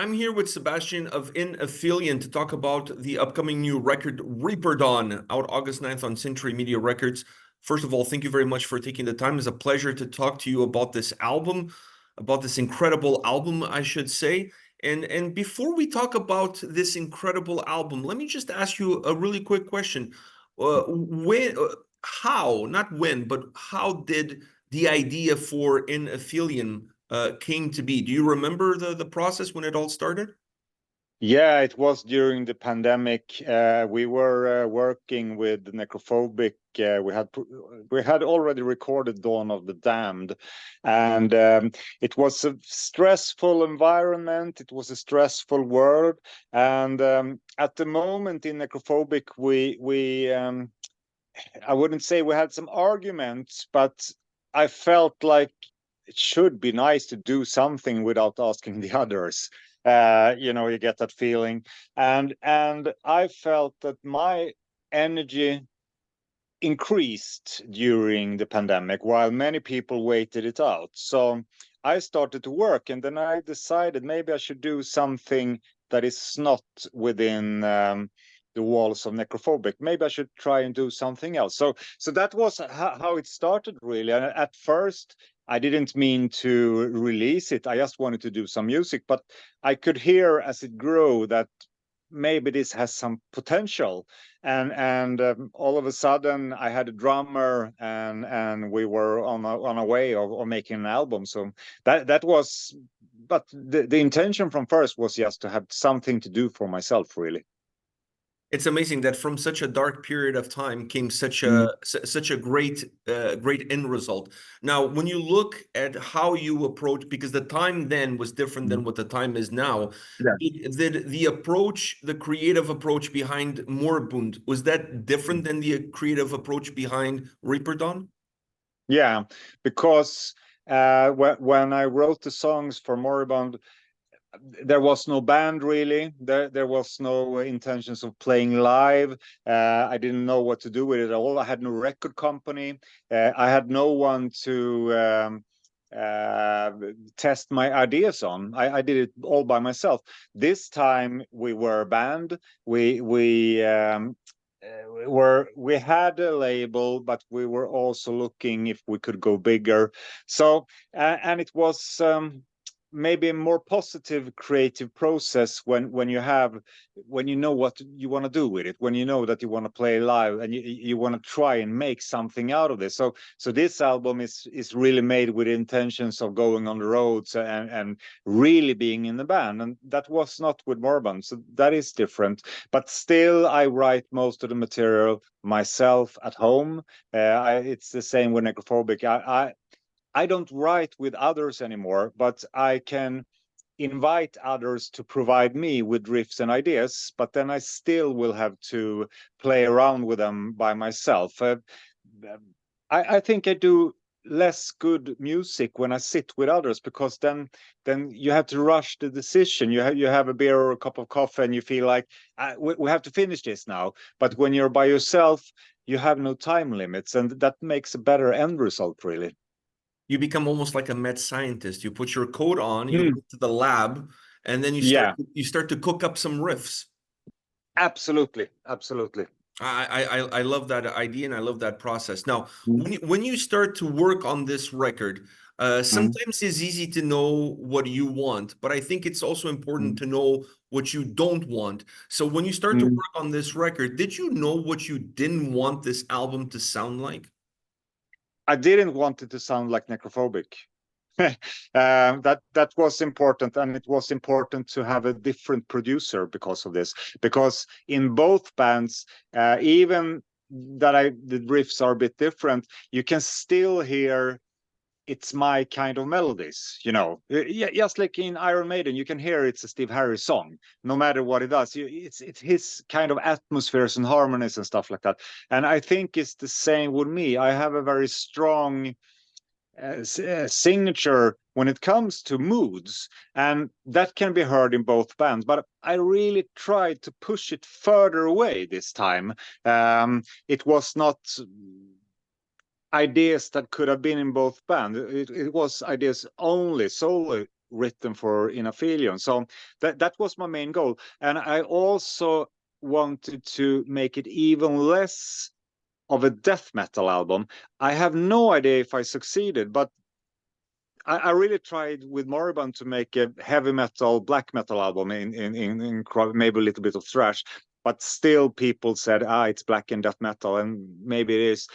I'm here with Sebastian of Aphelion to talk about the upcoming new record Reaper Dawn, out August 9th on Century Media Records. First of all, thank you very much for taking the time. It's a pleasure to talk to you about this album, about this incredible album, I should say. And before we talk about this incredible album, let me just ask you a really quick question. How, not when, but how did the idea for In Aphelion came to be? Do you remember the process when it all started? Yeah, it was during the pandemic. We were working with Necrophobic. We had already recorded Dawn of the Damned, and it was a stressful environment. It was a stressful world, and at the moment in Necrophobic, we I wouldn't say we had some arguments, but I felt like it should be nice to do something without asking the others. You get that feeling, and I felt that my energy increased during the pandemic while many people waited it out. So I started to work, and then I decided maybe I should do something that is not within the walls of Necrophobic. Maybe I should try and do something else. So that was how it started, really. And at first, I didn't mean to release it. I just wanted to do some music, but I could hear as it grew that maybe this has some potential. And all of a sudden, I had a drummer, and we were on a way of making an album. So that was, but the intention from first was just to have something to do for myself, really. It's amazing that from such a dark period of time came such a great end result. Now, when you look at how you approach, because the time then was different than what the time is now, Yeah. did the approach, the creative approach behind Moribund, was that different than the creative approach behind Reaper Dawn? Yeah, because when I wrote the songs for Moribund, there was no band really. There was no intentions of playing live. I didn't know what to do with it at all. I had no record company. I had no one to test my ideas on. I did it all by myself. This time we were a band. We had a label, but we were also looking if we could go bigger. So and it was maybe a more positive creative process when you know what you want to do with it, when you know that you want to play live and you want to try and make something out of this. So this album is really made with intentions of going on the roads and really being in the band, and that was not with Moribund, so that is different. But still, I write most of the material myself at home. It's the same with Necrophobic. I don't write with others anymore, but I can invite others to provide me with riffs and ideas, but then I still will have to play around with them by myself. I think I do less good music when I sit with others, because then you have to rush the decision. You have a beer or a cup of coffee and you feel like we have to finish this now. But when you're by yourself, you have no time limits, and that makes a better end result, really. You become almost like a mad scientist. You put your coat on, you go to the lab, and then Yeah, you start to cook up some riffs. absolutely. I love that idea, and I love that process. Now, when you start to work on this record, sometimes it's easy to know what you want, but I think it's also important to know what you don't want. So when you start to work on this record, did you know what you didn't want this album to sound like? I didn't want it to sound like Necrophobic. That was important, and it was important to have a different producer because of this. Because in both bands, even that the riffs are a bit different, you can still hear it's my kind of melodies, Yeah, just like in Iron Maiden, you can hear it's a Steve Harris song, no matter what it does. It's his kind of atmospheres and harmonies and stuff like that. And I think it's the same with me. I have a very strong signature when it comes to moods, and that can be heard in both bands. But I really tried to push it further away this time. It was not ideas that could have been in both bands. It was ideas solely written for in Aphelion. So that was my main goal, and I also wanted to make it even less of a death metal album. I have no idea if I succeeded, but I really tried with Moribund to make a heavy metal, black metal album in maybe a little bit of thrash, but still people said, it's black and death metal, and maybe it is.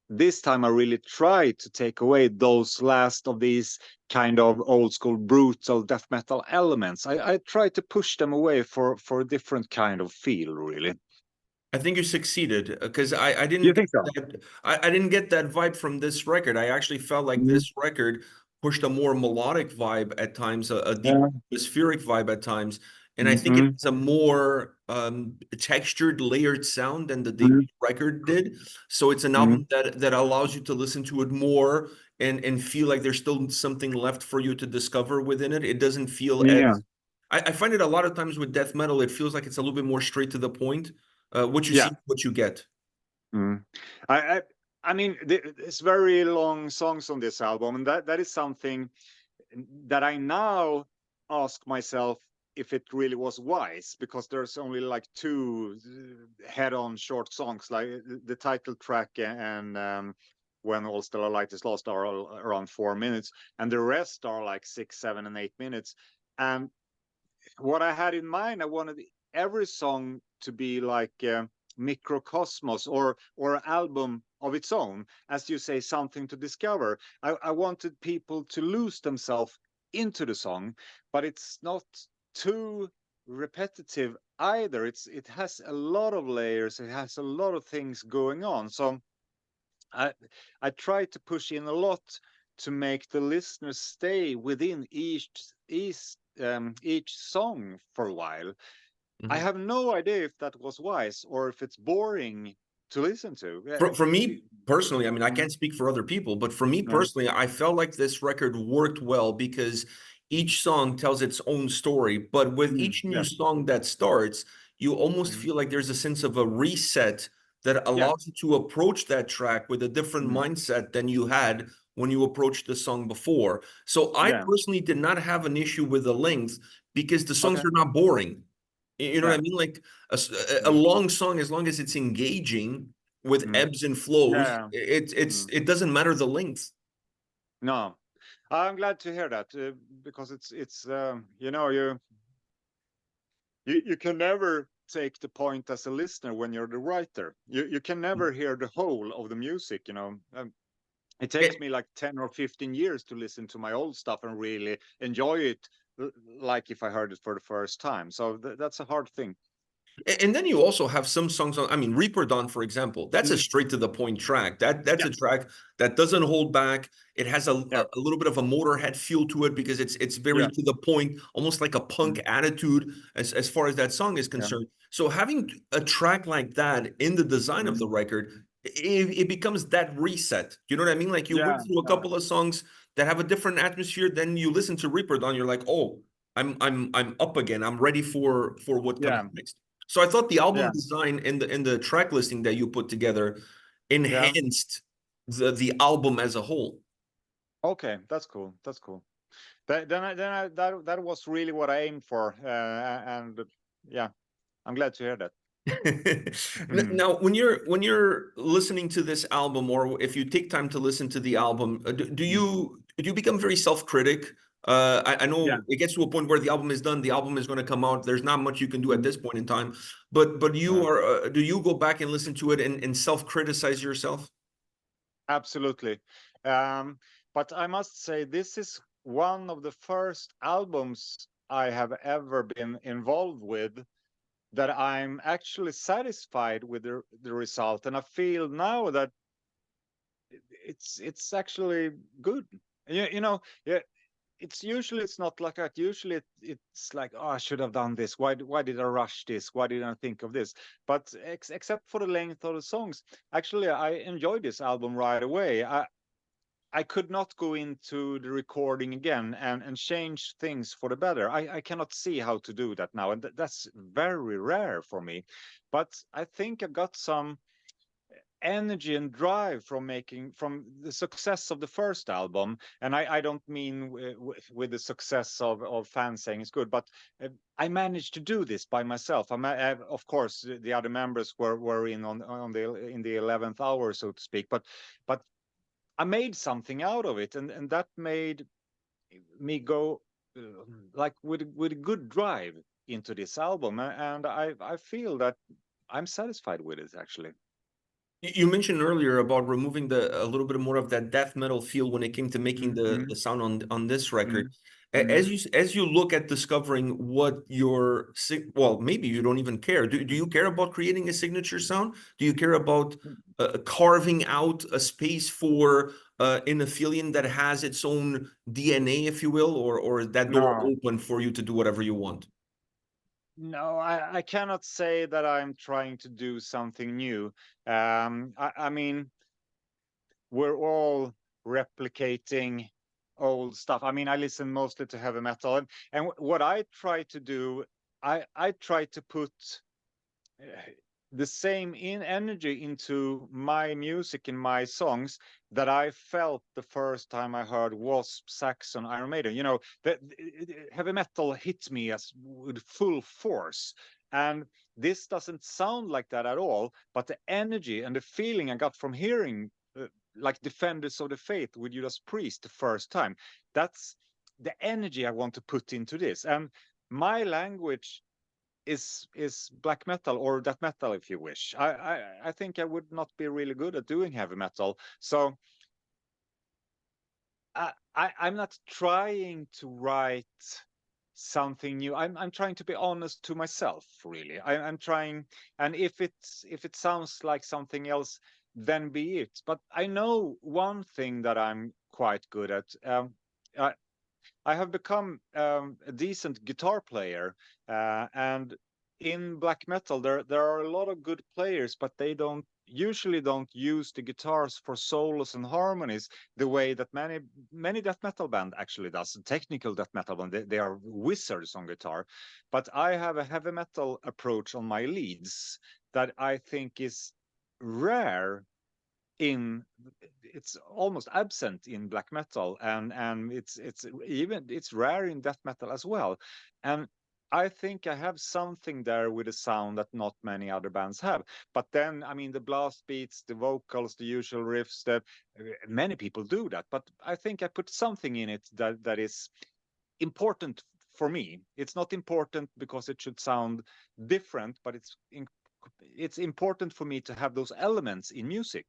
This time I really tried to take away those last of these kind of old school brutal death metal elements. I tried to push them away for a different kind of feel, really. I think you succeeded because I You didn't get think so? that I didn't get that vibe from this record. I actually felt like Mm. this record pushed a more melodic vibe at times, a deep Yeah. atmospheric vibe at times, and I think it Mm-hmm. has a more textured, layered sound than the debut Mm-hmm. record did. So it's an album that allows you to listen to it more and feel like there's still something left for you to discover within it. It doesn't feel as Yeah. I find it a lot of times with death metal, it feels like it's a little bit more straight to the point. What you Yeah. see, what you get. Mm. I, I I mean, it's very long songs on this album, and that is something that I now ask myself if it really was wise, because there's only like two head-on short songs, like the title track and When All Stellar Light Is Lost are all around 4 minutes, and the rest are like 6, 7, and 8 minutes. And what I had in mind, I wanted every song to be like a microcosmos or an album of its own, as you say, something to discover. I wanted people to lose themselves into the song, but it's not too repetitive either. It has a lot of layers. It has a lot of things going on. So I I try to push in a lot to make the listeners stay within each song for a while. I Mhm. have no idea if that was wise or if it's boring to listen to. For me personally, I mean, I Mm, can't speak for other people, but for me uh, personally, I felt like this record worked well because each song tells its own story. But with each new yeah. song that starts, you almost Mm, feel like there's a sense of a reset that yeah. allows you to approach that track with a different Mm, mindset than you had when you approached the song before. So I yeah. personally did not have an issue with the length because the songs Okay. are not boring. You know what Yeah. I mean? Like a Mm, long song, as long as it's engaging with mm, ebbs and flows, yeah. Mm, it doesn't matter the length. no, I'm glad to hear that, because it's you can never take the point as a listener when you're the writer. You can never hear the whole of the music. It takes A- me like 10 or 15 years to listen to my old stuff and really enjoy it, like if I heard it for the first time. So that's a hard thing. And then you also have some songs on, I mean, Reaper Dawn, for example, that's a Mm. straight to the point track. That's Yeah, a track that doesn't hold back. It has yeah, a little bit of a Motorhead feel to it because it's very yeah, to the point, almost like a punk mm, attitude as far as that song is yeah, concerned. So having a track like that in the design of mm, the record, it becomes that reset. You know what I mean? Like you went yeah, through a couple of songs that have a different atmosphere, then you listen to Reaper Dawn, you're like, oh, I'm up again. I'm ready for what comes yeah, next. So I thought the album yeah, design and the track listing that you put together yeah. enhanced the album as a whole. Okay, that's cool. That's cool. That was really what I aimed for, and yeah, I'm glad to hear that. Mm, Now, when you're listening to this album, or if you take time to listen to the album, mm, do you become very self-critic? I yeah. know it gets to a point where the album is done, the album is going to come out. There's not much you can do at Mm, this point in time, but you uh, are do you go back and listen to it and self-criticize yourself? Absolutely. Um, but I must say, this is one of the first albums I have ever been involved with that I'm actually satisfied with the result. And I feel now that it's actually good. Yeah, it's not like that. Usually it's like, oh, I should have done this. Why did I rush this? Why didn't I think of this? But except for the length of the songs, actually I enjoyed this album right away. I could not go into the recording again and change things for the better. I cannot see how to do that now, and that's very rare for me. But I think I got some energy and drive from the success of the first album. And I don't mean with the success of fans saying it's good, but I managed to do this by myself. Of course, the other members were in the 11th hour, so to speak, but I made something out of it, and that made me go like with a good drive into this album, and I feel that I'm satisfied with it actually. You mentioned earlier about removing a little bit more of that death metal feel when it came to making the Mm-hmm. sound on this record. Mm-hmm. As you look at discovering what your well, maybe you don't even care. Do you care about creating a signature sound? Do you care about carving out a space for an Aphelion that has its own DNA, if you will, or is that door No, open for you to do whatever you want? no, I cannot say that I'm trying to do something new. I mean, we're all replicating old stuff. I mean, I listen mostly to heavy metal, and what I try to do, I try to put uh, the same in energy into my music in my songs that I felt the first time I heard Wasp, Saxon, Iron Maiden. You know, heavy metal hit me as with full force, and this doesn't sound like that at all. But the energy and the feeling I got from hearing like Defenders of the Faith with Judas Priest the first time, that's the energy I want to put into this. And my language is black metal or death metal, if you wish. I think I would not be really good at doing heavy metal, so I'm not trying to write something new. I'm trying to be honest to myself, really. I'm trying, and if it sounds like something else, then be it. But I know one thing that I'm quite good at. I, I have become a decent guitar player, and in black metal, there are a lot of good players, but they don't use the guitars for solos and harmonies the way that many death metal band actually does. Technical death metal band, they are wizards on guitar, but I have a heavy metal approach on my leads that I think is rare in it's almost absent in black metal, and it's rare in death metal as well. And I think I have something there with a sound that not many other bands have. But then, I mean, the blast beats, the vocals, the usual riffs, that many people do that, but I think I put something in it that is important for me. It's not important because it should sound different, but it's important for me to have those elements in music.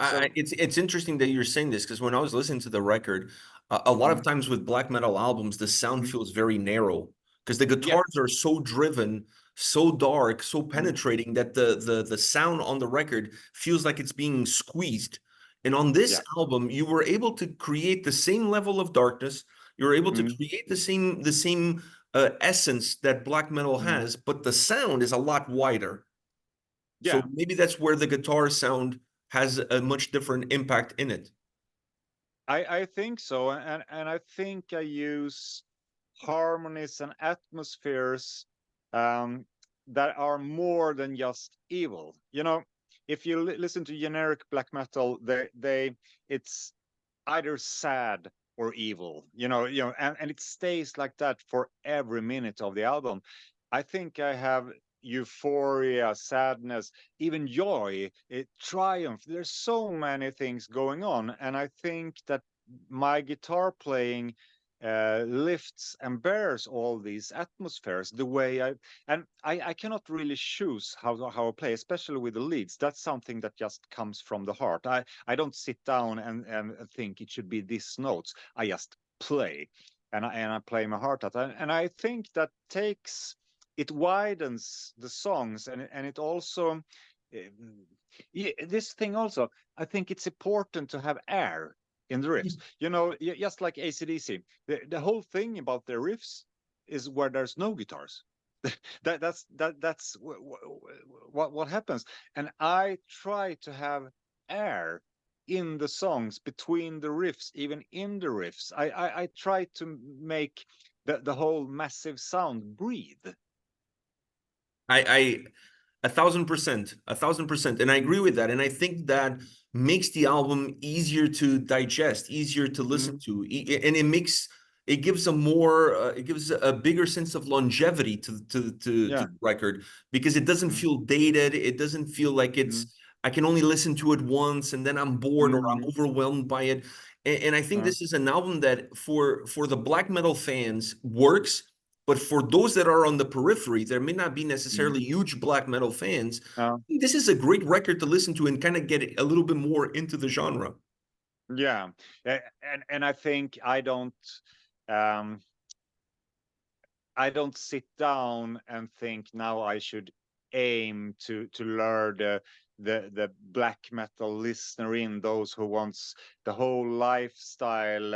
So It's interesting that you're saying this because when I was listening to the record, a lot of mm, times with black metal albums, the sound mm, feels very narrow because the yeah, guitars are so driven, so dark, so mm, penetrating that the sound on the record feels like it's being squeezed. And on this yeah, album, you were able to create the same level of darkness. You were able to mm, create the same essence that black metal mm, has, but the sound is a lot wider. So yeah. maybe that's where the guitar sound has a much different impact in it. I think so, and I think I use harmonies and atmospheres um, that are more than just evil. You know, if you listen to generic black metal, they it's either sad or evil. And it stays like that for every minute of the album. I think I have euphoria, sadness, even joy, triumph. There's so many things going on, and I think that my guitar playing lifts and bears all these atmospheres the way I cannot really choose how I play, especially with the leads. That's something that just comes from the heart. I don't sit down and think it should be these notes. I just play, and I play my heart out, and I think that takes it widens the songs, and it also yeah, this thing also, I think it's important to have air in the riffs. Just like AC/DC, the whole thing about their riffs is where there's no guitars. That's what happens. And I try to have air in the songs between the riffs, even in the riffs. I try to make the whole massive sound breathe. I 1,000%, 1,000%. And I agree with that. And I think that makes the album easier to digest, easier to listen to. And it gives a more, it gives a bigger sense of longevity to the record, because it doesn't feel dated. It doesn't feel like I can only listen to it once and then I'm bored or I'm overwhelmed by it. And I think this is an album that for the black metal fans works. But for those that are on the periphery, there may not be necessarily huge black metal fans. This is a great record to listen to and kind of get a little bit more into the genre. Yeah, and I think um, I don't sit down and think now I should aim to lure the black metal listener in, those who wants the whole lifestyle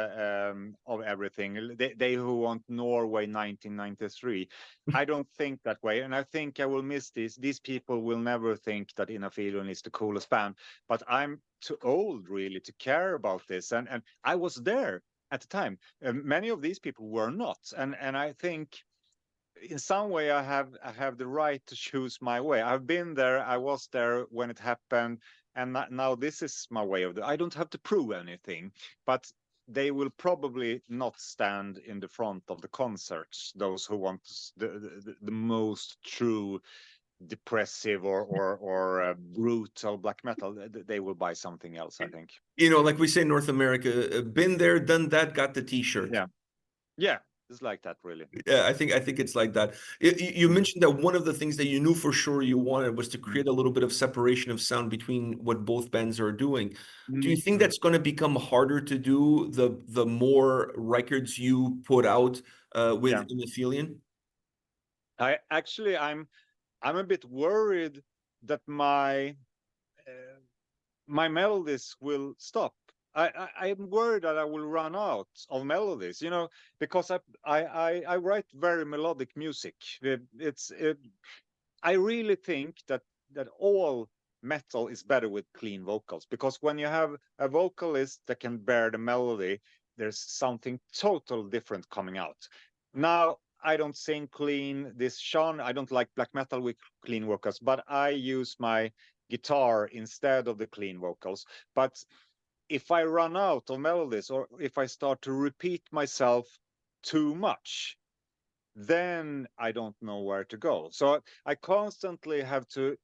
of everything. They who want Norway 1993. I don't think that way, and I think I will miss this. These people will never think that Aphelion is the coolest band, but I'm too old really to care about this, and I was there at the time. Many of these people were not, and I think in some way I have the right to choose my way. I've been there, I was there when it happened, and now this is my way of it. I don't have to prove anything, but they will probably not stand in the front of the concerts, those who want the most true depressive or brutal black metal. They will buy something else, I think. Like we say in North America, been there, done that, got the t-shirt. Yeah, it's like that, really. Yeah, I think it's like that. You mentioned that one of the things that you knew for sure you wanted was to create a little bit of separation of sound between what both bands are doing. Do you think that's going to become harder to do the more records you put out with Aphelion? I'm a bit worried that my melodies will stop. I'm worried that I will run out of melodies, because I write very melodic music. I really think that all metal is better with clean vocals, because when you have a vocalist that can bear the melody, there's something total different coming out. Now, I don't sing clean this genre. I don't like black metal with clean vocals, but I use my guitar instead of the clean vocals. But if I run out of melodies, or if I start to repeat myself too much, then I don't know where to go. So I constantly have to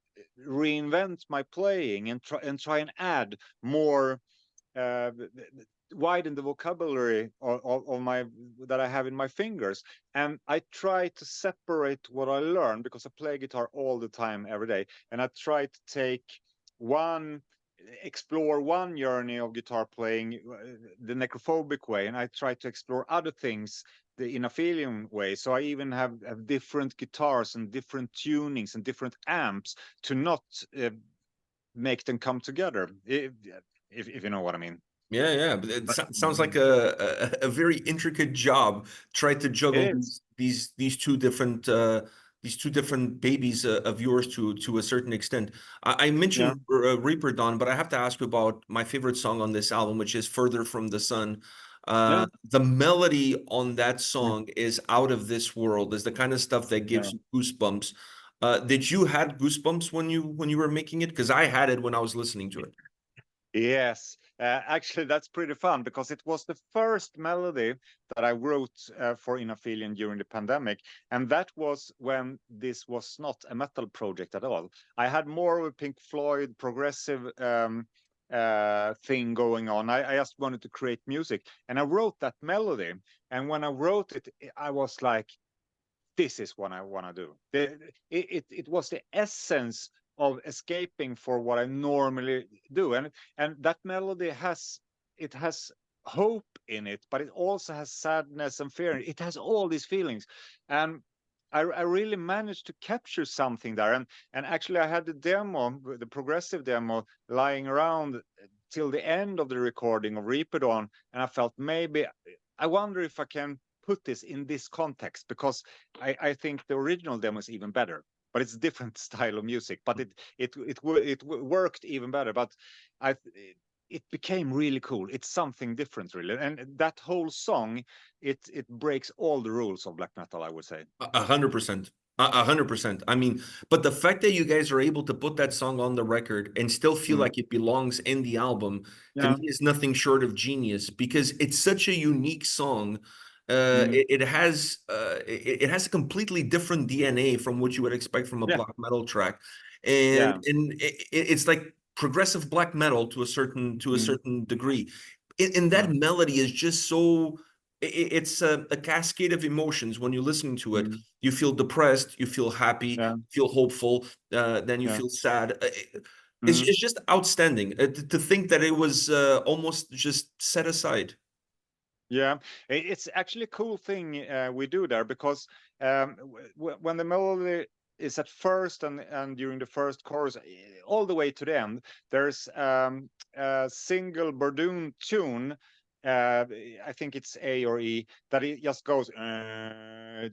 reinvent my playing and try and add more, uh, widen the vocabulary of my that I have in my fingers. And I try to separate what I learn, because I play guitar all the time, every day, and I try to explore one journey of guitar playing, the necrophobic way, and I try to explore other things the Aphelion way. So I even have different guitars and different tunings and different amps to not make them come together, if you know what I mean. Yeah. But sounds like a very intricate job. Try to juggle these two different babies of yours to a certain extent. I mentioned Reaper Dawn, but I have to ask you about my favorite song on this album, which is Further from the Sun. The melody on that song is out of this world. Is the kind of stuff that gives you goosebumps. Did you had goosebumps when you were making it? Because I had it when I was listening to it. Yes, actually, that's pretty fun, because it was the first melody that I wrote for Aphelion during the pandemic, and that was when this was not a metal project at all. I had more of a Pink Floyd progressive thing going on. I just wanted to create music, and I wrote that melody. And when I wrote it, I was like, this is what I want to do. It was the essence of escaping for what I normally do, and that melody has hope in it, but it also has sadness and fear. It has all these feelings, and I really managed to capture something there. And actually, I had the progressive demo, lying around till the end of the recording of Reaper Dawn, and I felt, maybe I wonder if I can put this in this context, because I think the original demo is even better, but it's a different style of music, but it worked even better. But it became really cool. It's something different, really, and that whole song, it breaks all the rules of black metal, I would say. 100%. 100%. I mean, but the fact that you guys are able to put that song on the record and still feel Mm. like it belongs in the album, to me, Yeah. is nothing short of genius because it's such a unique song. Mm. It has a completely different DNA from what you would expect from a Yeah. black metal track, Yeah. and it's like progressive black metal to a Mm. certain degree. And that Yeah. melody is just so. It's a cascade of emotions when you listen to it. Mm. You feel depressed, you feel happy, Yeah. feel hopeful, then you Yeah. feel sad. Mm. It's just outstanding to think that it was almost just set aside. Yeah, it's actually a cool thing we do there because when the melody is at first and during the first chorus, all the way to the end, there's a single Bardoon tune. I think it's A or E that it just goes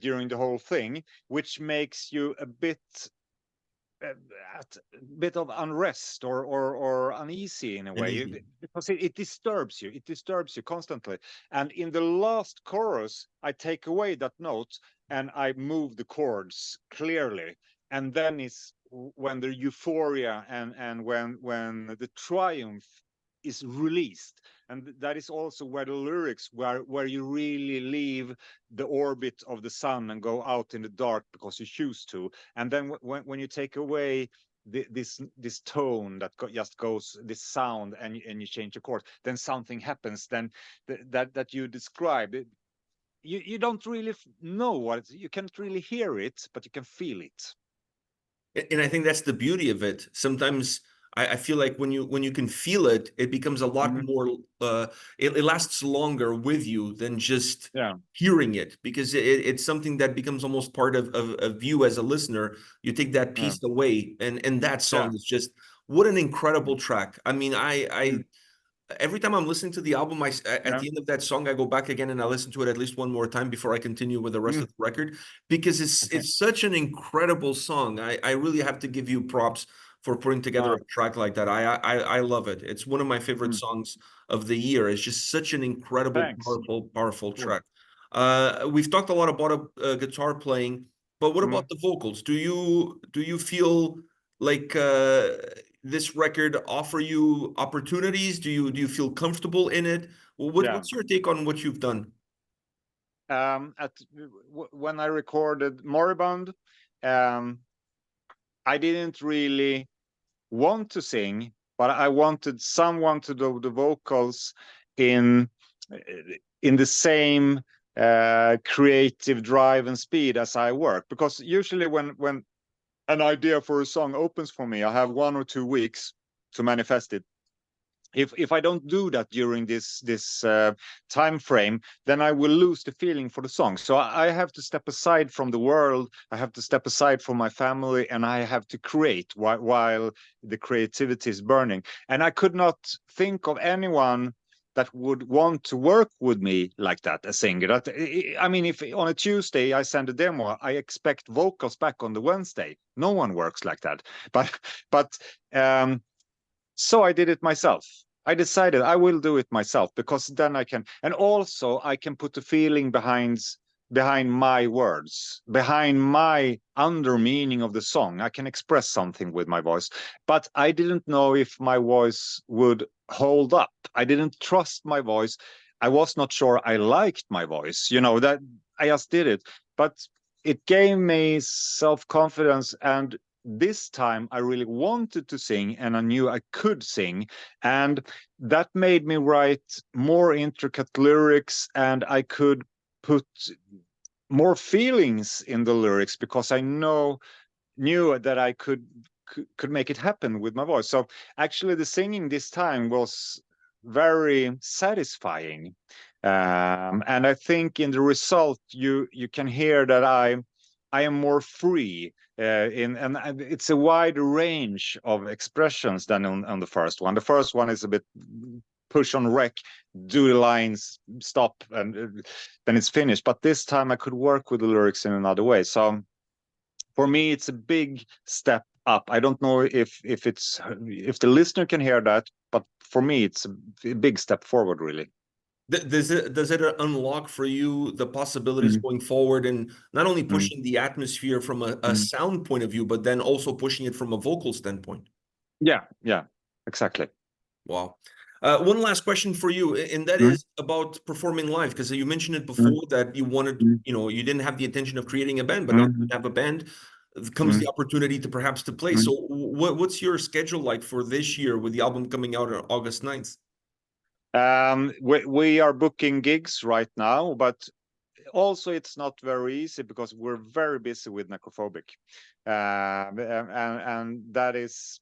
during the whole thing, which makes you a bit at a bit of unrest or uneasy in a And way easy. because it disturbs you. It disturbs you constantly. And in the last chorus, I take away that note and I move the chords clearly. And then it's when the euphoria and when the triumph is released. And that is also where the lyrics where you really leave the orbit of the sun and go out in the dark because you choose to. And then when you take away this tone that just goes this sound and you change the chord, then something happens. Then that you describe it, you don't really know what you can't really hear it, but you can feel it. And I think that's the beauty of it. Sometimes I feel like when you can feel it, it becomes a lot Mhm. more. It lasts longer with you than just Yeah. hearing it because it's something that becomes almost part of you as a listener. You take that Yeah. piece away, and that Yeah. song is just what an incredible Mm. track. I mean, Mm. I every time I'm listening to the album, at Yeah. the end of that song, I go back again and I listen to it at least one more time before I continue with the rest Mm. of the record because it's such an incredible song. I really have to give you props for putting together Ah, a track like that. I love it. It's one of my favorite mm. songs of the year. It's just such an incredible, Thanks. powerful Cool. track. We've talked a lot about guitar playing, but what Mm. about the vocals? Do you feel like this record offer you opportunities? Do you feel comfortable in it? Well, Yeah. what's your take on what you've done? When I recorded Moribund, um, I didn't really want to sing, but I wanted someone to do the vocals in in the same creative drive and speed as I work. Because usually when an idea for a song opens for me, I have 1 or 2 weeks to manifest it. If I don't do that during this time frame, then I will lose the feeling for the song. So I have to step aside from the world. I have to step aside from my family, and I have to create while the creativity is burning. And I could not think of anyone that would want to work with me like that, a singer. That I mean, if on a Tuesday I send a demo, I expect vocals back on the Wednesday. No one works like that. But um, so I did it myself. I decided I will do it myself because then I can, and also I can put the feeling behind my words, behind my under meaning of the song. I can express something with my voice, but I didn't know if my voice would hold up. I didn't trust my voice. I was not sure I liked my voice. That I just did it, but it gave me self-confidence, and this time I really wanted to sing and I knew I could sing. And that made me write more intricate lyrics and I could put more feelings in the lyrics because I knew that I could make it happen with my voice. So actually the singing this time was very satisfying. And I think in the result you can hear that I am more free and it's a wider range of expressions than on the first one. The first one is a bit push on rec, do the lines, stop, and then it's finished. But this time I could work with the lyrics in another way. So for me, it's a big step up. I don't know if the listener can hear that, but for me, it's a big step forward, really. Does it unlock for you the possibilities Mm, going forward, and not only mm, pushing the atmosphere from a mm. sound point of view, but then also pushing it from a vocal standpoint? Yeah, yeah, exactly. Wow. One last question for you, and that Mm, is about performing live, because you mentioned it mm, before that you wanted, mm, you didn't have the intention of creating a band, but now you mm, have a band, comes the mm, opportunity to perhaps to play. mm. So what's your schedule like for this year with the album coming out on August 9th? We are booking gigs right now, but also it's not very easy because we're very busy with Necrophobic, and that is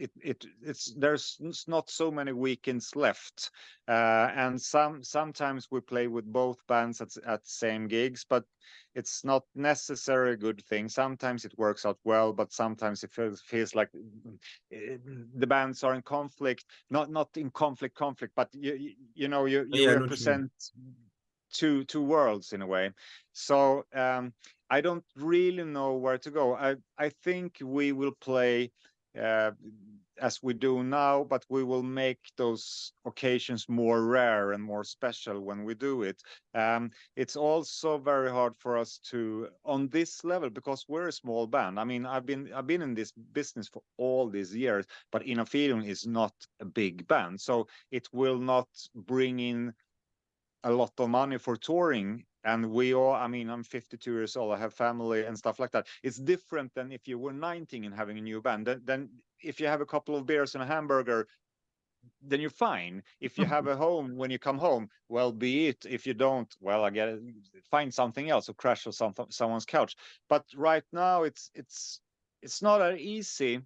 it's there's not so many weekends left, and sometimes we play with both bands at same gigs, but it's not necessarily a good thing. Sometimes it works out well, but sometimes it feels like the bands are in conflict, not in conflict, but you know you Yeah, I know what you mean. represent two worlds in a way. So I don't really know where to go. I think we will play uh, as we do now, but we will make those occasions more rare and more special when we do it. It's also very hard for us to on this level because we're a small band. I mean, I've been in this business for all these years, but Aphelion is not a big band, so it will not bring in a lot of money for touring. And we all, I mean, I'm 52 years old, I have family and stuff like that. It's different than if you were 19 and having a new band. Then if you have a couple of beers and a hamburger, then you're fine. If you have a home when you come home, well, be it. If you don't, well, I get it. Find something else or crash on someone's couch. But right now, it's not that easy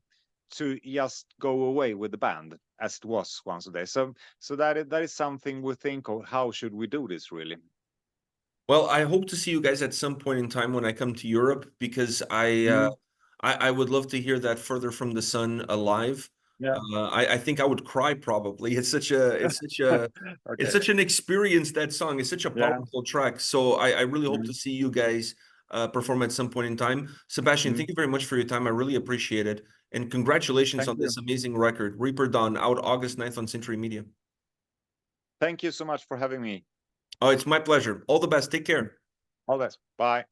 to just go away with the band as it was once a day. So that is something we think of. How should we do this really? Well, I hope to see you guys at some point in time when I come to Europe, because Mm, I would love to hear that Further from the Sun alive. yeah. I think I would cry probably. It's Okay. such an experience, that song. It's such a Yeah. powerful track. So I really hope to Mm, see you guys perform at some point in time. Sebastian, mm. thank you very much for your time. I really appreciate it. And congratulations Thank on you. this amazing record, Reaper Dawn, out August 9th on Century Media. Thank you so much for having me. Oh, it's my pleasure. All the best. Take care. All the best. Bye.